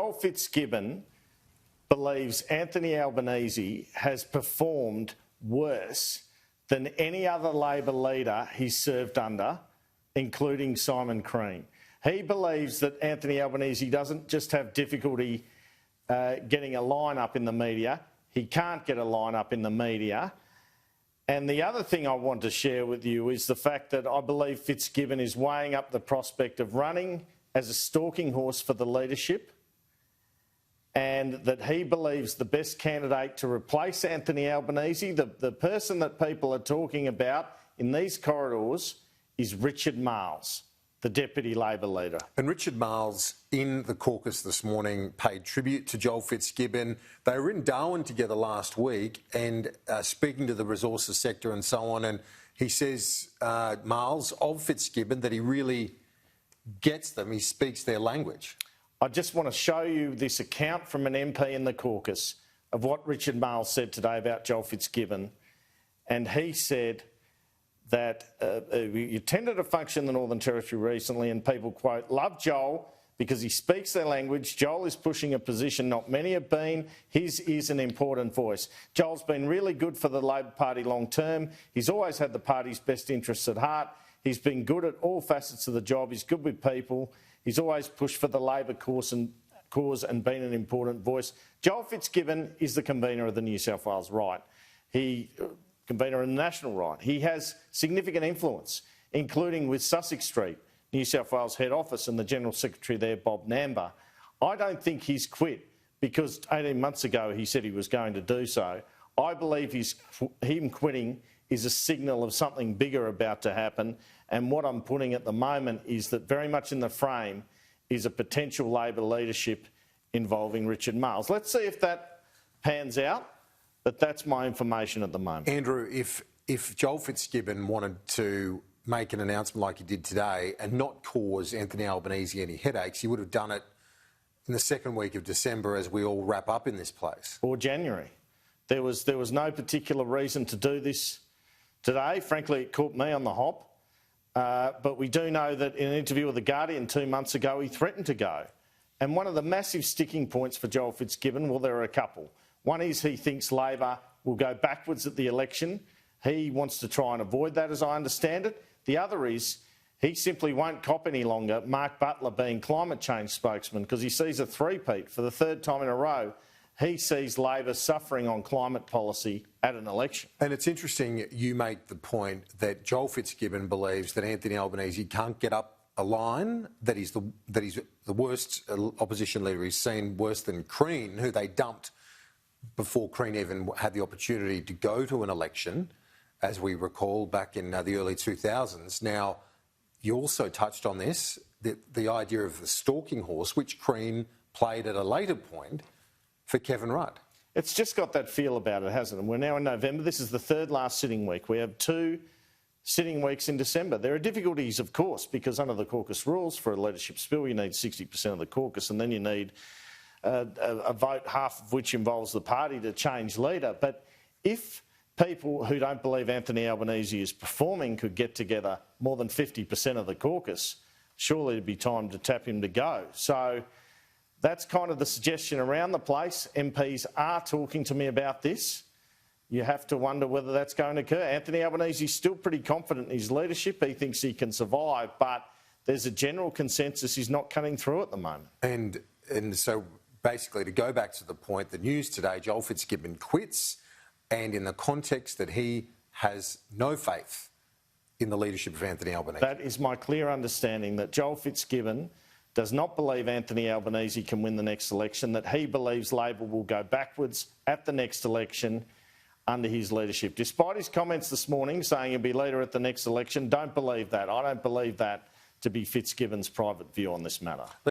Joel Fitzgibbon believes Anthony Albanese has performed worse than any other Labor leader he's served under, including Simon Crean. He believes that Anthony Albanese doesn't just have difficulty getting a line up in the media, he can't get a line up in the media. And the other thing I want to share with you is the fact that I believe Fitzgibbon is weighing up the prospect of running as a stalking horse for the leadership, and that he believes the best candidate to replace Anthony Albanese, the person that people are talking about in these corridors, is Richard Marles, the Deputy Labor Leader. And Richard Marles, in the caucus this morning, paid tribute to Joel Fitzgibbon. They were in Darwin together last week and speaking to the resources sector and so on, and he says, Marles, of Fitzgibbon, that he really gets them, he speaks their language. I just want to show you this account from an MP in the caucus of what Richard Marles said today about Joel Fitzgibbon. And he said that you attended a function in the Northern Territory recently and people, quote, love Joel because he speaks their language. Joel is pushing a position not many have been. His is an important voice. Joel's been really good for the Labor Party long term. He's always had the party's best interests at heart. He's been good at all facets of the job. He's good with people. He's always pushed for the Labor cause and been an important voice. Joel Fitzgibbon is the convener of the New South Wales Right. Convener of the National Right. He has significant influence, including with Sussex Street, New South Wales head office, and the General Secretary there, Bob Namber. I don't think he's quit because 18 months ago he said he was going to do so. I believe him quitting is a signal of something bigger about to happen. And what I'm putting at the moment is that very much in the frame is a potential Labor leadership involving Richard Marles. Let's see if that pans out, but that's my information at the moment. Andrew, if Joel Fitzgibbon wanted to make an announcement like he did today and not cause Anthony Albanese any headaches, he would have done it in the second week of December as we all wrap up in this place. Or January. There was no particular reason to do this today. Frankly, it caught me on the hop. But we do know that in an interview with The Guardian 2 months ago, he threatened to go. And one of the massive sticking points for Joel Fitzgibbon, well, there are a couple. One is he thinks Labor will go backwards at the election. He wants to try and avoid that, as I understand it. The other is he simply won't cop any longer Mark Butler being climate change spokesman because he sees a three-peat for the third time in a row. He sees Labor suffering on climate policy at an election. And it's interesting you make the point that Joel Fitzgibbon believes that Anthony Albanese can't get up a line, that he's the worst opposition leader he's seen, worse than Crean, who they dumped before Crean even had the opportunity to go to an election, as we recall back in the early 2000s. Now, you also touched on this, the idea of the stalking horse, which Crean played at a later point for Kevin Rudd. It's just got that feel about it, hasn't it? We're now in November. This is the third last sitting week. We have 2 sitting weeks in December. There are difficulties, of course, because under the caucus rules for a leadership spill, you need 60% of the caucus and then you need a vote, half of which involves the party, to change leader. But if people who don't believe Anthony Albanese is performing could get together more than 50% of the caucus, surely it'd be time to tap him to go. So that's kind of the suggestion around the place. MPs are talking to me about this. You have to wonder whether that's going to occur. Anthony Albanese is still pretty confident in his leadership. He thinks he can survive, but there's a general consensus he's not cutting through at the moment. And so basically, to go back to the point, the news today, Joel Fitzgibbon quits, and in the context that he has no faith in the leadership of Anthony Albanese. That is my clear understanding, that Joel Fitzgibbon does not believe Anthony Albanese can win the next election, that he believes Labor will go backwards at the next election under his leadership. Despite his comments this morning saying he'll be leader at the next election, don't believe that. I don't believe that to be Fitzgibbon's private view on this matter.